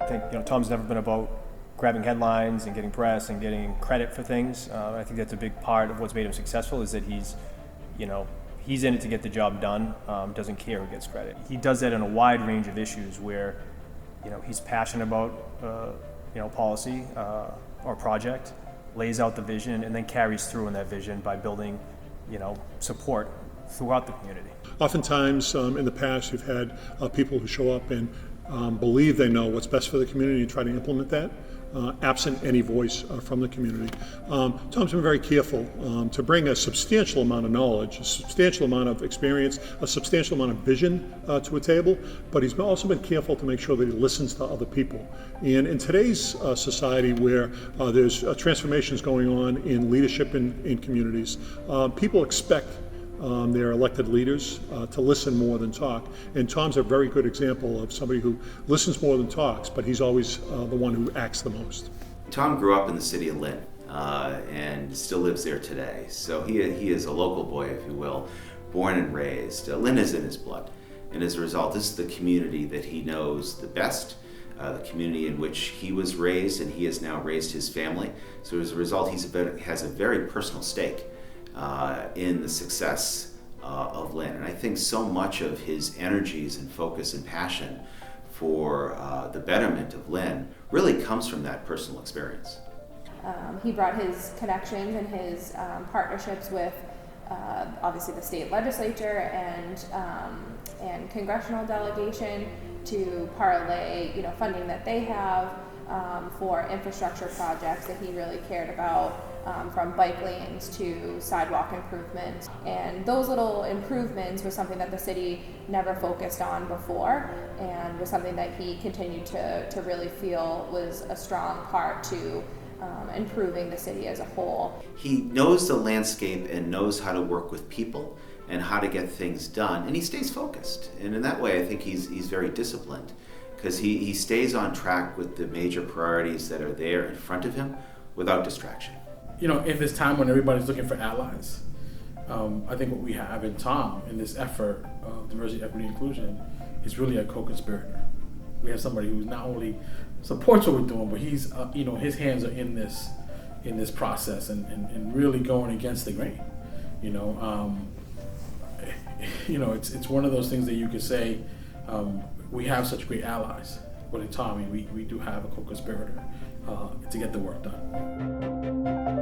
think Tom's never been about grabbing headlines and getting press and getting credit for things. I think that's a big part of what's made him successful, is that he's in it to get the job done. Doesn't care who gets credit. He does that in a wide range of issues where he's passionate about policy or project, lays out the vision, and then carries through in that vision by building support throughout the community. Oftentimes in the past you've had people who show up and believe they know what's best for the community and try to implement that, absent any voice from the community. Tom's been very careful to bring a substantial amount of knowledge, a substantial amount of experience, a substantial amount of vision to a table, but he's also been careful to make sure that he listens to other people. And in today's society where there's transformations going on in leadership in communities, people expect their elected leaders to listen more than talk. And Tom's a very good example of somebody who listens more than talks, but he's always the one who acts the most. Tom grew up in the city of Lynn and still lives there today. So he is a local boy, if you will, born and raised. Lynn is in his blood. And as a result, this is the community that he knows the best, the community in which he was raised, and he has now raised his family. So as a result, he has a very personal stake in the success of Lynn. And I think so much of his energies and focus and passion for the betterment of Lynn really comes from that personal experience. He brought his connections and his partnerships with obviously the state legislature and congressional delegation to parlay funding that they have for infrastructure projects that he really cared about, from bike lanes to sidewalk improvements. And those little improvements was something that the city never focused on before, and was something that he continued to really feel was a strong part to improving the city as a whole. He knows the landscape and knows how to work with people and how to get things done, and he stays focused. And in that way, I think he's very disciplined, because he stays on track with the major priorities that are there in front of him without distraction. In this time when everybody's looking for allies, I think what we have in Tom in this effort of diversity, equity, inclusion is really a co-conspirator. We have somebody who not only supports what we're doing, but he's, his hands are in this process and really going against the grain. It's one of those things that you could say we have such great allies, but in Tom, we do have a co-conspirator to get the work done.